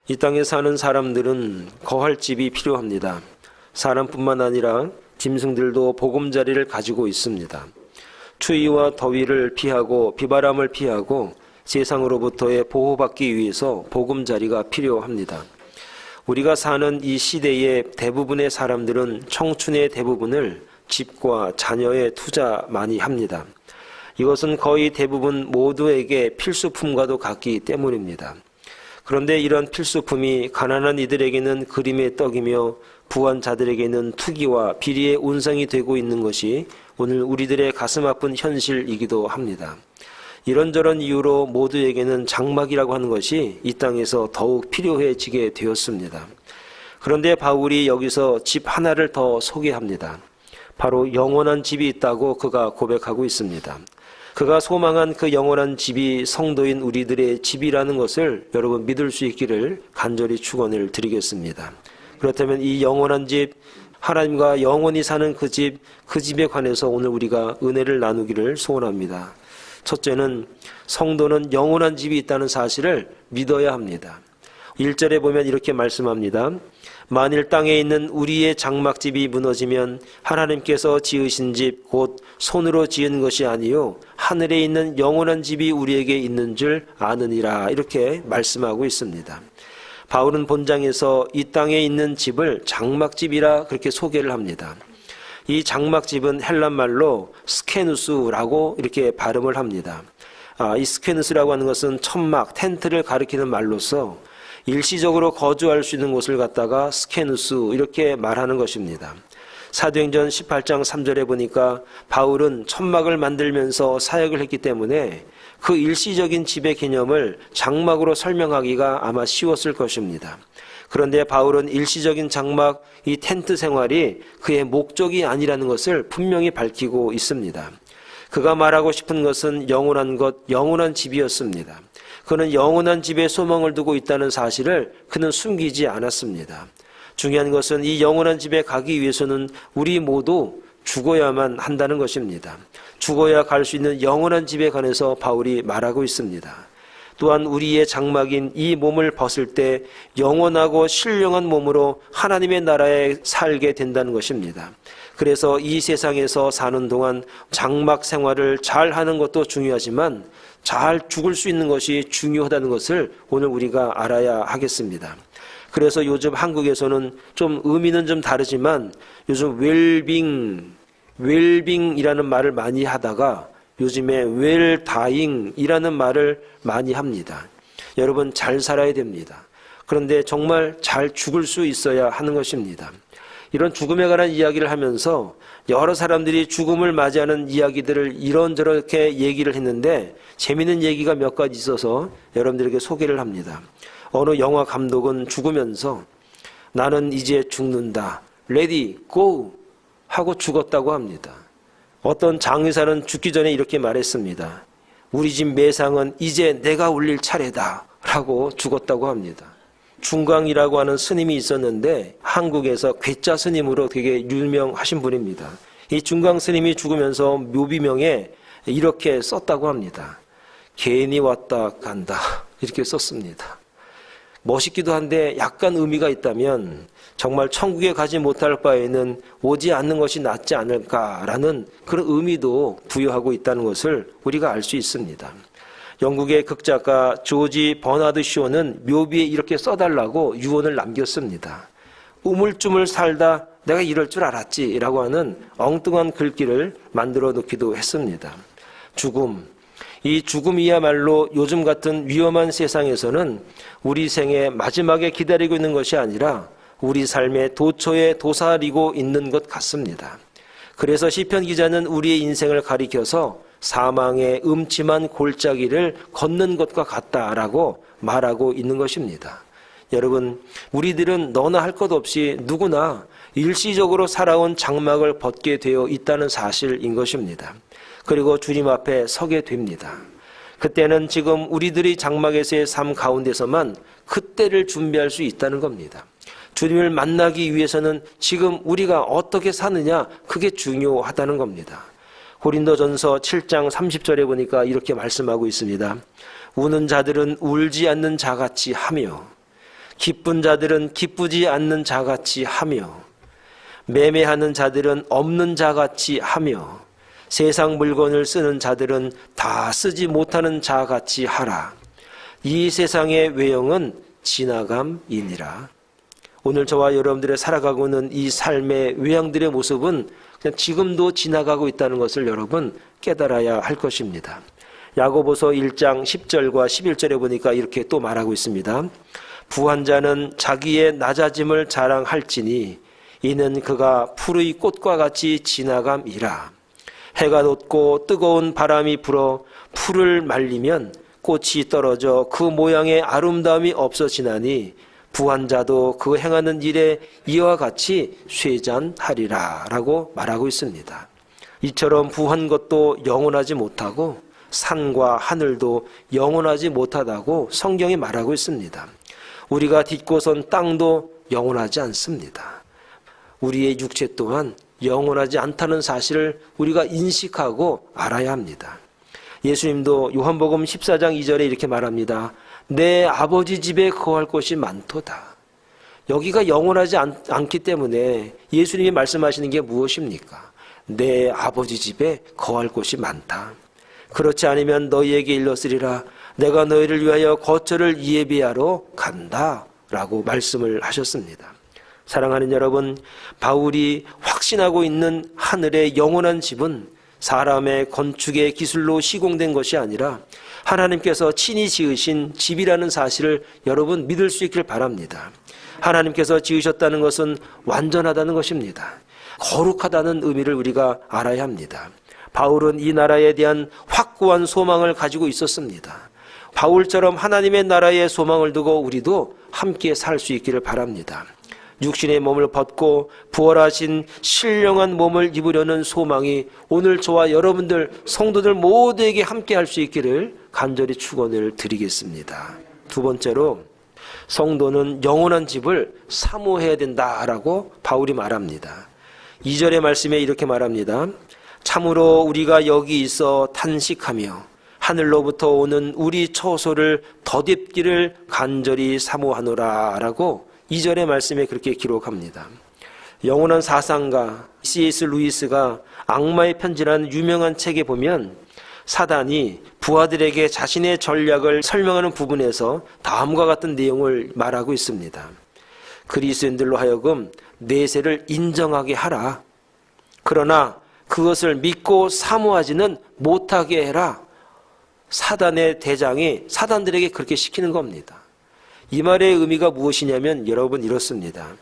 이 땅에 사는 사람들은 거할 집이 필요합니다. 사람뿐만 아니라 짐승들도 보금자리를 가지고 있습니다. 추위와 더위를 피하고 비바람을 피하고 세상으로부터의 보호받기 위해서 보금자리가 필요합니다. 우리가 사는 이 시대의 대부분의 사람들은 청춘의 대부분을 집과 자녀에 투자 많이 합니다. 이것은 거의 대부분 모두에게 필수품과도 같기 때문입니다. 그런데 이런 필수품이 가난한 이들에게는 그림의 떡이며 부한 자들에게는 투기와 비리의 온상이 되고 있는 것이 오늘 우리들의 가슴 아픈 현실이기도 합니다. 이런저런 이유로 모두에게는 장막이라고 하는 것이 이 땅에서 더욱 필요해지게 되었습니다. 그런데 바울이 여기서 집 하나를 더 소개합니다. 바로 영원한 집이 있다고 그가 고백하고 있습니다. 그가 소망한 그 영원한 집이 성도인 우리들의 집이라는 것을 여러분 믿을 수 있기를 간절히 축원을 드리겠습니다. 그렇다면 이 영원한 집, 하나님과 영원히 사는 그 집에 관해서 오늘 우리가 은혜를 나누기를 소원합니다. 첫째는 성도는 영원한 집이 있다는 사실을 믿어야 합니다. 1절에 보면 이렇게 말씀합니다. 만일 땅에 있는 우리의 장막집이 무너지면 하나님께서 지으신 집 곧 손으로 지은 것이 아니요 하늘에 있는 영원한 집이 우리에게 있는 줄 아느니라, 이렇게 말씀하고 있습니다. 바울은 본장에서 이 땅에 있는 집을 장막집이라 그렇게 소개를 합니다. 이 장막집은 헬란말로 스케누스라고 이렇게 발음을 합니다. 이 스케누스라고 하는 것은 천막, 텐트를 가리키는 말로서 일시적으로 거주할 수 있는 곳을 갖다가 스케누스 이렇게 말하는 것입니다. 사도행전 18장 3절에 보니까 바울은 천막을 만들면서 사역을 했기 때문에 그 일시적인 집의 개념을 장막으로 설명하기가 아마 쉬웠을 것입니다. 그런데 바울은 일시적인 장막, 이 텐트 생활이 그의 목적이 아니라는 것을 분명히 밝히고 있습니다. 그가 말하고 싶은 것은 영원한 것, 영원한 집이었습니다. 그는 영원한 집에 소망을 두고 있다는 사실을 그는 숨기지 않았습니다. 중요한 것은 이 영원한 집에 가기 위해서는 우리 모두 죽어야만 한다는 것입니다. 죽어야 갈 수 있는 영원한 집에 관해서 바울이 말하고 있습니다. 또한 우리의 장막인 이 몸을 벗을 때 영원하고 신령한 몸으로 하나님의 나라에 살게 된다는 것입니다. 그래서 이 세상에서 사는 동안 장막 생활을 잘 하는 것도 중요하지만 잘 죽을 수 있는 것이 중요하다는 것을 오늘 우리가 알아야 하겠습니다. 그래서 요즘 한국에서는 좀 의미는 좀 다르지만 요즘 웰빙이라는 말을 많이 하다가 요즘에 웰다잉이라는 말을 많이 합니다. 여러분, 잘 살아야 됩니다. 그런데 정말 잘 죽을 수 있어야 하는 것입니다. 이런 죽음에 관한 이야기를 하면서 여러 사람들이 죽음을 맞이하는 이야기들을 이런저렇게 얘기를 했는데 재미있는 얘기가 몇 가지 있어서 여러분들에게 소개를 합니다. 어느 영화 감독은 죽으면서 나는 이제 죽는다, 레디 고 하고 죽었다고 합니다. 어떤 장의사는 죽기 전에 이렇게 말했습니다. 우리 집 매상은 이제 내가 올릴 차례다 라고 죽었다고 합니다. 중광이라고 하는 스님이 있었는데 한국에서 괴짜 스님으로 되게 유명하신 분입니다. 이 중광 스님이 죽으면서 묘비명에 이렇게 썼다고 합니다. 괜히 왔다 간다, 이렇게 썼습니다. 멋있기도 한데 약간 의미가 있다면 정말 천국에 가지 못할 바에는 오지 않는 것이 낫지 않을까라는 그런 의미도 부여하고 있다는 것을 우리가 알 수 있습니다. 영국의 극작가 조지 버나드 쇼는 묘비에 이렇게 써달라고 유언을 남겼습니다. 우물쭈물 살다 내가 이럴 줄 알았지 라고 하는 엉뚱한 글귀를 만들어 놓기도 했습니다. 죽음, 이 죽음이야말로 요즘 같은 위험한 세상에서는 우리 생의 마지막에 기다리고 있는 것이 아니라 우리 삶의 도처에 도사리고 있는 것 같습니다. 그래서 시편 기자는 우리의 인생을 가리켜서 사망의 음침한 골짜기를 걷는 것과 같다라고 말하고 있는 것입니다. 여러분, 우리들은 너나 할 것 없이 누구나 일시적으로 살아온 장막을 벗게 되어 있다는 사실인 것입니다. 그리고 주님 앞에 서게 됩니다. 그때는 지금 우리들이 장막에서의 삶 가운데서만 그때를 준비할 수 있다는 겁니다. 주님을 만나기 위해서는 지금 우리가 어떻게 사느냐, 그게 중요하다는 겁니다. 고린도전서 7장 30절에 보니까 이렇게 말씀하고 있습니다. 우는 자들은 울지 않는 자같이 하며 기쁜 자들은 기쁘지 않는 자같이 하며 매매하는 자들은 없는 자같이 하며 세상 물건을 쓰는 자들은 다 쓰지 못하는 자같이 하라. 이 세상의 외형은 지나감이니라. 오늘 저와 여러분들의 살아가고 있는 이 삶의 외양들의 모습은 그냥 지금도 지나가고 있다는 것을 여러분 깨달아야 할 것입니다. 야고보서 1장 10절과 11절에 보니까 이렇게 또 말하고 있습니다. 부한 자는 자기의 낮아짐을 자랑할지니 이는 그가 푸르의 꽃과 같이 지나감이라. 해가 돋고 뜨거운 바람이 불어 풀을 말리면 꽃이 떨어져 그 모양의 아름다움이 없어지나니 부한 자도 그 행하는 일에 이와 같이 쇠잔하리라 라고 말하고 있습니다. 이처럼 부한 것도 영원하지 못하고 산과 하늘도 영원하지 못하다고 성경이 말하고 있습니다. 우리가 딛고 선 땅도 영원하지 않습니다. 우리의 육체 또한 영원하지 않다는 사실을 우리가 인식하고 알아야 합니다. 예수님도 요한복음 14장 2절에 이렇게 말합니다. 내 아버지 집에 거할 곳이 많도다. 여기가 영원하지 않기 때문에 예수님이 말씀하시는 게 무엇입니까? 내 아버지 집에 거할 곳이 많다. 그렇지 않으면 너희에게 일렀으리라. 내가 너희를 위하여 거처를 예비하러 간다 라고 말씀을 하셨습니다. 사랑하는 여러분, 바울이 확신하고 있는 하늘의 영원한 집은 사람의 건축의 기술로 시공된 것이 아니라 하나님께서 친히 지으신 집이라는 사실을 여러분 믿을 수 있길 바랍니다. 하나님께서 지으셨다는 것은 완전하다는 것입니다. 거룩하다는 의미를 우리가 알아야 합니다. 바울은 이 나라에 대한 확고한 소망을 가지고 있었습니다. 바울처럼 하나님의 나라에 소망을 두고 우리도 함께 살 수 있기를 바랍니다. 육신의 몸을 벗고 부활하신 신령한 몸을 입으려는 소망이 오늘 저와 여러분들 성도들 모두에게 함께 할 수 있기를 간절히 축원을 드리겠습니다. 두 번째로 성도는 영원한 집을 사모해야 된다라고 바울이 말합니다. 2절의 말씀에 이렇게 말합니다. 참으로 우리가 여기 있어 탄식하며 하늘로부터 오는 우리 처소를 더딥기를 간절히 사모하노라 라고 2절의 말씀에 그렇게 기록합니다. 영원한 사상가 C.S. 루이스가 악마의 편지라는 유명한 책에 보면 사단이 부하들에게 자신의 전략을 설명하는 부분에서 다음과 같은 내용을 말하고 있습니다. 그리스도인들로 하여금 내세를 인정하게 하라. 그러나 그것을 믿고 사모하지는 못하게 해라. 사단의 대장이 사단들에게 그렇게 시키는 겁니다. 이 말의 의미가 무엇이냐면 여러분 이렇습니다.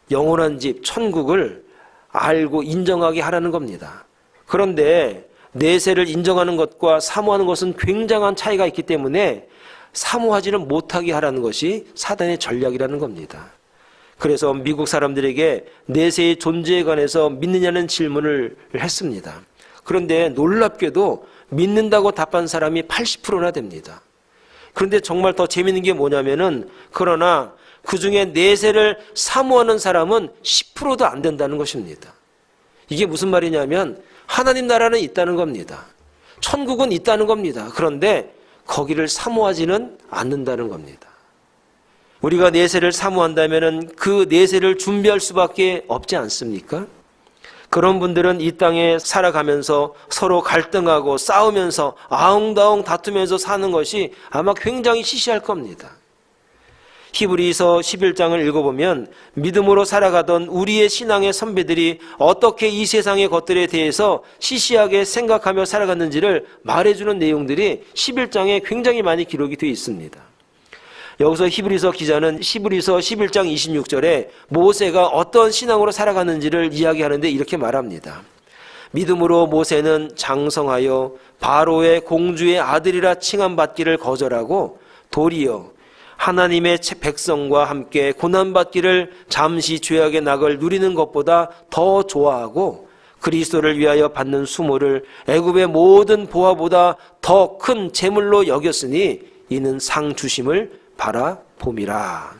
영원한 집, 천국을 알고 인정하게 하라는 겁니다. 그런데 내세를 인정하는 것과 사모하는 것은 굉장한 차이가 있기 때문에 사모하지는 못하게 하라는 것이 사단의 전략이라는 겁니다. 그래서 미국 사람들에게 내세의 존재에 관해서 믿느냐는 질문을 했습니다. 그런데 놀랍게도 믿는다고 답한 사람이 80%나 됩니다. 그런데 정말 더 재미있는 게 뭐냐면은 그러나 그 중에 내세를 사모하는 사람은 10%도 안 된다는 것입니다. 이게 무슨 말이냐면 하나님 나라는 있다는 겁니다. 천국은 있다는 겁니다. 그런데 거기를 사모하지는 않는다는 겁니다. 우리가 내세를 사모한다면은 그 내세를 준비할 수밖에 없지 않습니까? 그런 분들은 이 땅에 살아가면서 서로 갈등하고 싸우면서 아웅다웅 다투면서 사는 것이 아마 굉장히 시시할 겁니다. 히브리서 11장을 읽어보면 믿음으로 살아가던 우리의 신앙의 선배들이 어떻게 이 세상의 것들에 대해서 시시하게 생각하며 살아갔는지를 말해주는 내용들이 11장에 굉장히 많이 기록이 되어 있습니다. 여기서 히브리서 기자는 히브리서 11장 26절에 모세가 어떤 신앙으로 살아갔는지를 이야기하는데 이렇게 말합니다. 믿음으로 모세는 장성하여 바로의 공주의 아들이라 칭함받기를 거절하고 도리어 하나님의 백성과 함께 고난받기를 잠시 죄악의 낙을 누리는 것보다 더 좋아하고 그리스도를 위하여 받는 수모를 애굽의 모든 보화보다 더 큰 재물로 여겼으니 이는 상 주심을 바라봄이라.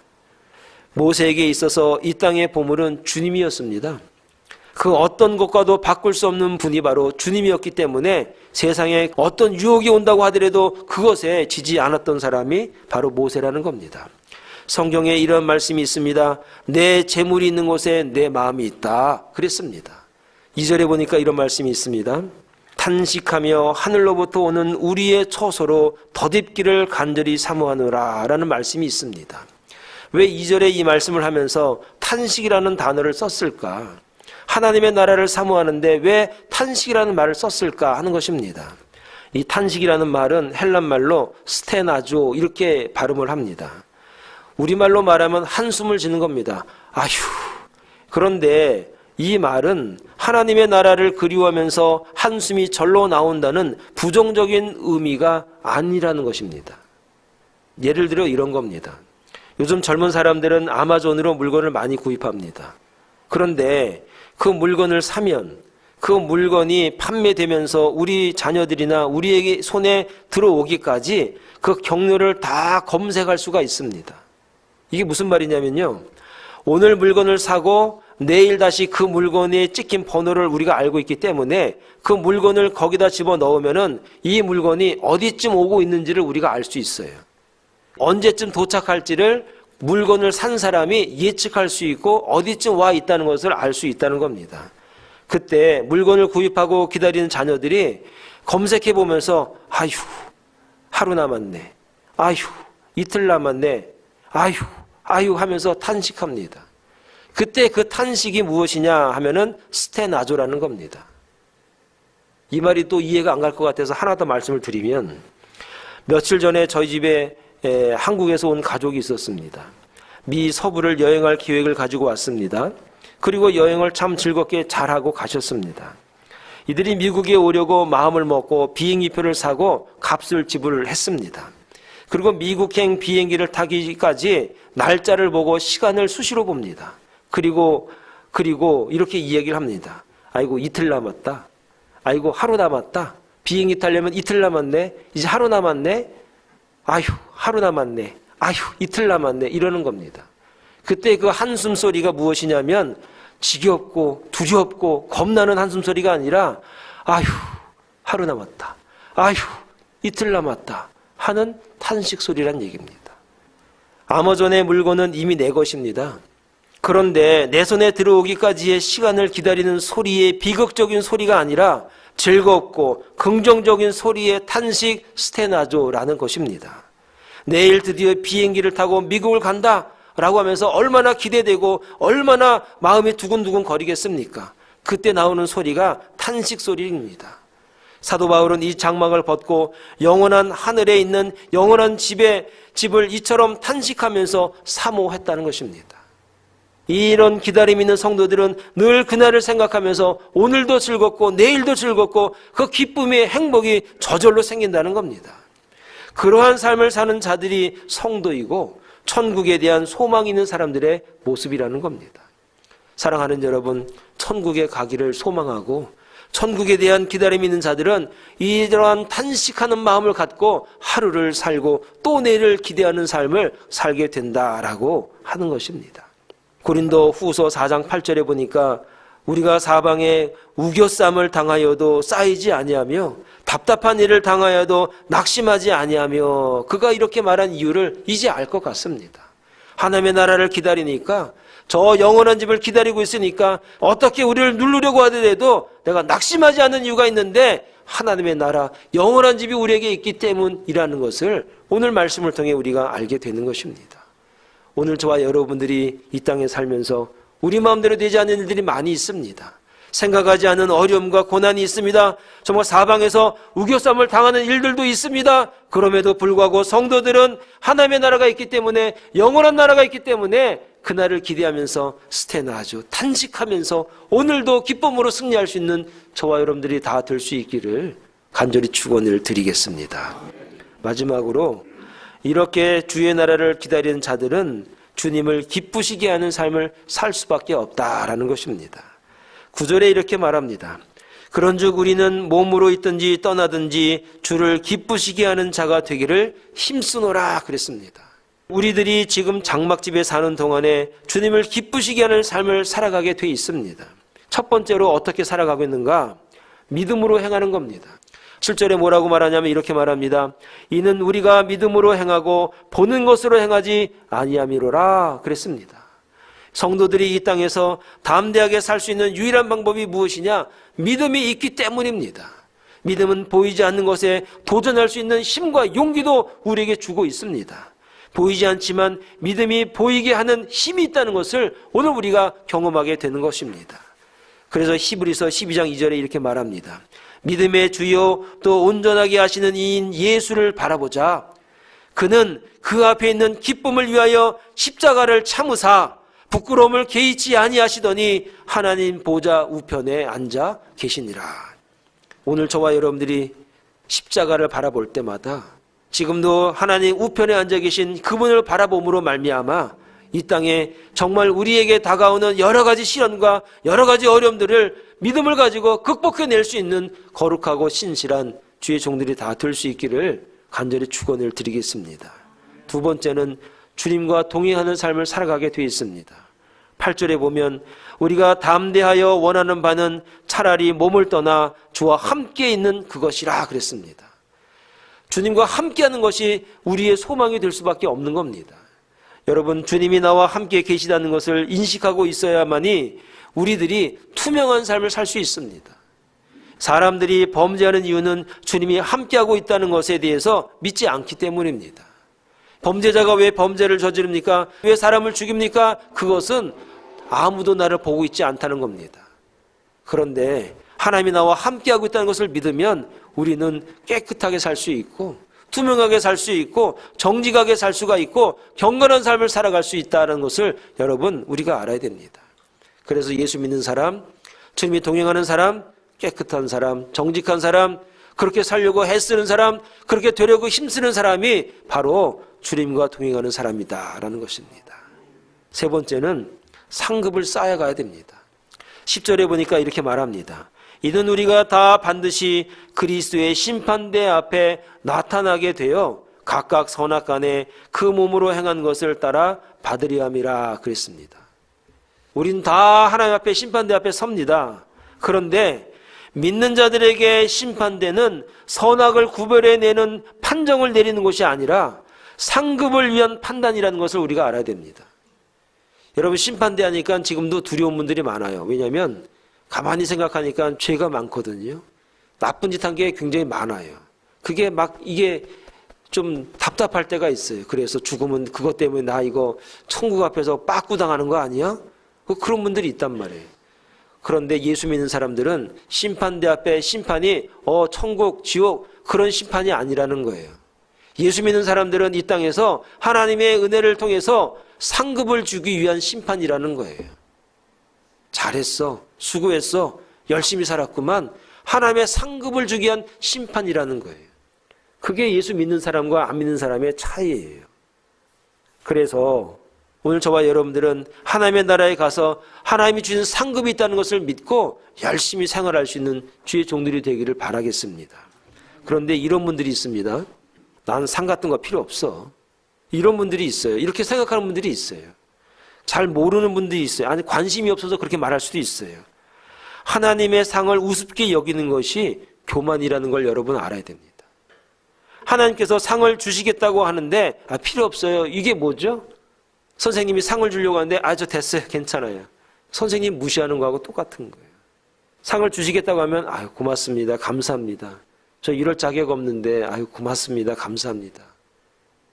모세에게 있어서 이 땅의 보물은 주님이었습니다. 그 어떤 것과도 바꿀 수 없는 분이 바로 주님이었기 때문에 세상에 어떤 유혹이 온다고 하더라도 그것에 지지 않았던 사람이 바로 모세라는 겁니다. 성경에 이런 말씀이 있습니다. 내 재물이 있는 곳에 내 마음이 있다 그랬습니다. 2절에 보니까 이런 말씀이 있습니다. 탄식하며 하늘로부터 오는 우리의 처소로 덧입기를 간절히 사모하노라 라는 말씀이 있습니다. 왜 2절에 이 말씀을 하면서 탄식이라는 단어를 썼을까? 하나님의 나라를 사모하는데 왜 탄식이라는 말을 썼을까 하는 것입니다. 이 탄식이라는 말은 헬란 말로 스테나조 이렇게 발음을 합니다. 우리말로 말하면 한숨을 지는 겁니다. 아휴. 그런데 이 말은 하나님의 나라를 그리워하면서 한숨이 절로 나온다는 부정적인 의미가 아니라는 것입니다. 예를 들어 이런 겁니다. 요즘 젊은 사람들은 아마존으로 물건을 많이 구입합니다. 그런데 그 물건을 사면 그 물건이 판매되면서 우리 자녀들이나 우리에게 손에 들어오기까지 그 경로를 다 검색할 수가 있습니다. 이게 무슨 말이냐면요. 오늘 물건을 사고 내일 다시 그 물건에 찍힌 번호를 우리가 알고 있기 때문에 그 물건을 거기다 집어넣으면은 이 물건이 어디쯤 오고 있는지를 우리가 알 수 있어요. 언제쯤 도착할지를 물건을 산 사람이 예측할 수 있고 어디쯤 와 있다는 것을 알 수 있다는 겁니다. 그때 물건을 구입하고 기다리는 자녀들이 검색해 보면서 아휴 하루 남았네, 아휴 이틀 남았네, 아휴 하면서 탄식합니다. 그때 그 탄식이 무엇이냐 하면은 스테나조라는 겁니다. 이 말이 또 이해가 안 갈 것 같아서 하나 더 말씀을 드리면, 며칠 전에 저희 집에 한국에서 온 가족이 있었습니다. 미 서부를 여행할 계획을 가지고 왔습니다. 그리고 여행을 참 즐겁게 잘하고 가셨습니다. 이들이 미국에 오려고 마음을 먹고 비행기표를 사고 값을 지불을 했습니다. 그리고 미국행 비행기를 타기까지 날짜를 보고 시간을 수시로 봅니다. 그리고 이렇게 이야기를 합니다. 아이고 이틀 남았다. 아이고 하루 남았다. 비행기 타려면 이틀 남았네. 이제 하루 남았네. 아휴 하루 남았네. 아휴 이틀 남았네. 이러는 겁니다. 그때 그 한숨 소리가 무엇이냐면 지겹고 두렵고 겁나는 한숨 소리가 아니라 아휴 하루 남았다. 아휴 이틀 남았다 하는 탄식 소리란 얘기입니다. 아마존의 물건은 이미 내 것입니다. 그런데 내 손에 들어오기까지의 시간을 기다리는 소리의 비극적인 소리가 아니라 즐겁고 긍정적인 소리의 탄식 스테나조라는 것입니다. 내일 드디어 비행기를 타고 미국을 간다 라고 하면서 얼마나 기대되고 얼마나 마음이 두근두근 거리겠습니까? 그때 나오는 소리가 탄식 소리입니다. 사도 바울은 이 장막을 벗고 영원한 하늘에 있는 영원한 집을 이처럼 탄식하면서 사모했다는 것입니다. 이런 기다림 있는 성도들은 늘 그날을 생각하면서 오늘도 즐겁고 내일도 즐겁고 그 기쁨의 행복이 저절로 생긴다는 겁니다. 그러한 삶을 사는 자들이 성도이고 천국에 대한 소망이 있는 사람들의 모습이라는 겁니다. 사랑하는 여러분, 천국에 가기를 소망하고 천국에 대한 기다림이 있는 자들은 이러한 탄식하는 마음을 갖고 하루를 살고 또 내일을 기대하는 삶을 살게 된다라고 하는 것입니다. 고린도 후서 4장 8절에 보니까 우리가 사방에 우겨쌈을 당하여도 쌓이지 아니하며 답답한 일을 당하여도 낙심하지 아니하며, 그가 이렇게 말한 이유를 이제 알 것 같습니다. 하나님의 나라를 기다리니까, 저 영원한 집을 기다리고 있으니까 어떻게 우리를 누르려고 하더라도 내가 낙심하지 않는 이유가 있는데 하나님의 나라 영원한 집이 우리에게 있기 때문이라는 것을 오늘 말씀을 통해 우리가 알게 되는 것입니다. 오늘 저와 여러분들이 이 땅에 살면서 우리 마음대로 되지 않는 일들이 많이 있습니다. 생각하지 않은 어려움과 고난이 있습니다. 정말 사방에서 우겨쌈을 당하는 일들도 있습니다. 그럼에도 불구하고 성도들은 하나님의 나라가 있기 때문에, 영원한 나라가 있기 때문에 그날을 기대하면서 스테나조 탄식하면서 오늘도 기쁨으로 승리할 수 있는 저와 여러분들이 다 될 수 있기를 간절히 축원을 드리겠습니다. 마지막으로, 이렇게 주의 나라를 기다리는 자들은 주님을 기쁘시게 하는 삶을 살 수밖에 없다라는 것입니다. 9절에 이렇게 말합니다. 그런즉 우리는 몸으로 있든지 떠나든지 주를 기쁘시게 하는 자가 되기를 힘쓰노라 그랬습니다. 우리들이 지금 장막집에 사는 동안에 주님을 기쁘시게 하는 삶을 살아가게 돼 있습니다. 첫 번째로 어떻게 살아가고 있는가? 믿음으로 행하는 겁니다. 7절에 뭐라고 말하냐면 이렇게 말합니다. 이는 우리가 믿음으로 행하고 보는 것으로 행하지 아니함이로라 그랬습니다. 성도들이 이 땅에서 담대하게 살 수 있는 유일한 방법이 무엇이냐? 믿음이 있기 때문입니다. 믿음은 보이지 않는 것에 도전할 수 있는 힘과 용기도 우리에게 주고 있습니다. 보이지 않지만 믿음이 보이게 하는 힘이 있다는 것을 오늘 우리가 경험하게 되는 것입니다. 그래서 히브리서 12장 2절에 이렇게 말합니다. 믿음의 주요 또 온전하게 하시는 이인 예수를 바라보자. 그는 그 앞에 있는 기쁨을 위하여 십자가를 참으사 부끄러움을 개의치 아니하시더니 하나님 보좌 우편에 앉아 계시니라. 오늘 저와 여러분들이 십자가를 바라볼 때마다 지금도 하나님 우편에 앉아 계신 그분을 바라봄으로 말미암아 이 땅에 정말 우리에게 다가오는 여러 가지 시련과 여러 가지 어려움들을 믿음을 가지고 극복해낼 수 있는 거룩하고 신실한 주의 종들이 다 될 수 있기를 간절히 축원을 드리겠습니다. 두 번째는 주님과 동행하는 삶을 살아가게 되어 있습니다. 8절에 보면 우리가 담대하여 원하는 바는 차라리 몸을 떠나 주와 함께 있는 그것이라 그랬습니다. 주님과 함께하는 것이 우리의 소망이 될 수밖에 없는 겁니다. 여러분, 주님이 나와 함께 계시다는 것을 인식하고 있어야만이 우리들이 투명한 삶을 살 수 있습니다. 사람들이 범죄하는 이유는 주님이 함께하고 있다는 것에 대해서 믿지 않기 때문입니다. 범죄자가 왜 범죄를 저지릅니까? 왜 사람을 죽입니까? 그것은 아무도 나를 보고 있지 않다는 겁니다. 그런데 하나님이 나와 함께하고 있다는 것을 믿으면 우리는 깨끗하게 살 수 있고 투명하게 살 수 있고 정직하게 살 수가 있고 경건한 삶을 살아갈 수 있다는 것을 여러분 우리가 알아야 됩니다. 그래서 예수 믿는 사람, 주님이 동행하는 사람, 깨끗한 사람, 정직한 사람, 그렇게 살려고 애쓰는 사람, 그렇게 되려고 힘쓰는 사람이 바로 주님과 동행하는 사람이다라는 것입니다. 세 번째는 상급을 쌓아가야 됩니다. 10절에 보니까 이렇게 말합니다. 이는 우리가 다 반드시 그리스도의 심판대 앞에 나타나게 되어 각각 선악간에 그 몸으로 행한 것을 따라 받으려 함이라 그랬습니다. 우린 다 하나님 앞에 심판대 앞에 섭니다. 그런데 믿는 자들에게 심판대는 선악을 구별해내는 판정을 내리는 것이 아니라 상급을 위한 판단이라는 것을 우리가 알아야 됩니다. 여러분, 심판대 하니까 지금도 두려운 분들이 많아요. 왜냐하면 가만히 생각하니까 죄가 많거든요. 나쁜 짓 한 게 굉장히 많아요. 그게 막 이게 좀 답답할 때가 있어요. 그래서 죽으면 그것 때문에 나 이거 천국 앞에서 빠꾸 당하는 거 아니야? 그런 분들이 있단 말이에요. 그런데 예수 믿는 사람들은 심판대 앞에 심판이 천국, 지옥 그런 심판이 아니라는 거예요. 예수 믿는 사람들은 이 땅에서 하나님의 은혜를 통해서 상급을 주기 위한 심판이라는 거예요. 잘했어, 수고했어, 열심히 살았구만, 하나님의 상급을 주기 위한 심판이라는 거예요. 그게 예수 믿는 사람과 안 믿는 사람의 차이예요. 그래서 오늘 저와 여러분들은 하나님의 나라에 가서 하나님이 주신 상급이 있다는 것을 믿고 열심히 생활할 수 있는 주의 종들이 되기를 바라겠습니다. 그런데 이런 분들이 있습니다. 난 상 같은 거 필요 없어. 이런 분들이 있어요. 이렇게 생각하는 분들이 있어요. 잘 모르는 분들이 있어요. 아니, 관심이 없어서 그렇게 말할 수도 있어요. 하나님의 상을 우습게 여기는 것이 교만이라는 걸 여러분 알아야 됩니다. 하나님께서 상을 주시겠다고 하는데 필요 없어요. 이게 뭐죠? 선생님이 상을 주려고 하는데 저 됐어요. 괜찮아요. 선생님 무시하는 거하고 똑같은 거예요. 상을 주시겠다고 하면 고맙습니다. 감사합니다. 저 이럴 자격 없는데 고맙습니다. 감사합니다.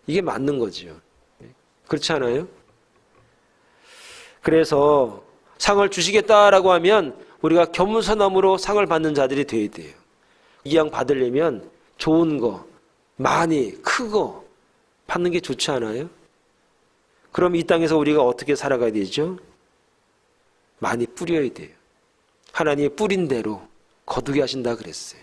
이게 맞는 거지요. 그렇지 않아요? 그래서 상을 주시겠다라고 하면 우리가 겸손함으로 상을 받는 자들이 되어야 돼요. 이 양 받으려면 좋은 거, 많이, 크고 받는 게 좋지 않아요? 그럼 이 땅에서 우리가 어떻게 살아가야 되죠? 많이 뿌려야 돼요. 하나님의 뿌린 대로 거두게 하신다 그랬어요.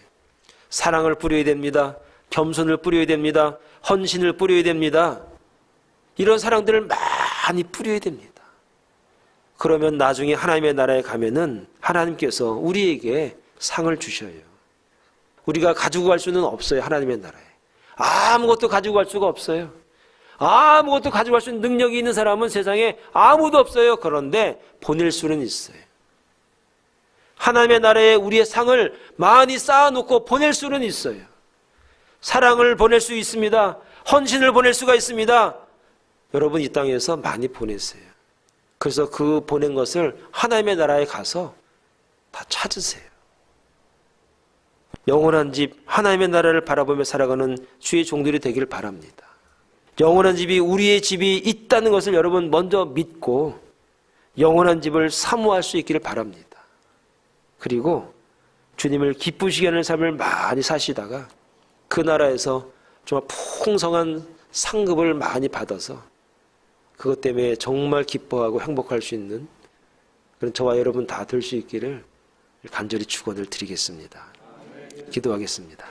사랑을 뿌려야 됩니다. 겸손을 뿌려야 됩니다. 헌신을 뿌려야 됩니다. 이런 사랑들을 많이 뿌려야 됩니다. 그러면 나중에 하나님의 나라에 가면은 하나님께서 우리에게 상을 주셔요. 우리가 가지고 갈 수는 없어요. 하나님의 나라에. 아무것도 가지고 갈 수가 없어요. 아무것도 가지고 갈 수 있는 능력이 있는 사람은 세상에 아무도 없어요. 그런데 보낼 수는 있어요. 하나님의 나라에 우리의 상을 많이 쌓아놓고 보낼 수는 있어요. 사랑을 보낼 수 있습니다. 헌신을 보낼 수가 있습니다. 여러분 이 땅에서 많이 보내세요. 그래서 그 보낸 것을 하나님의 나라에 가서 다 찾으세요. 영원한 집, 하나님의 나라를 바라보며 살아가는 주의 종들이 되기를 바랍니다. 영원한 집이 우리의 집이 있다는 것을 여러분 먼저 믿고 영원한 집을 사모할 수 있기를 바랍니다. 그리고 주님을 기쁘시게 하는 삶을 많이 사시다가 그 나라에서 정말 풍성한 상급을 많이 받아서 그것 때문에 정말 기뻐하고 행복할 수 있는 그런 저와 여러분 다 될 수 있기를 간절히 축원을 드리겠습니다. 기도하겠습니다.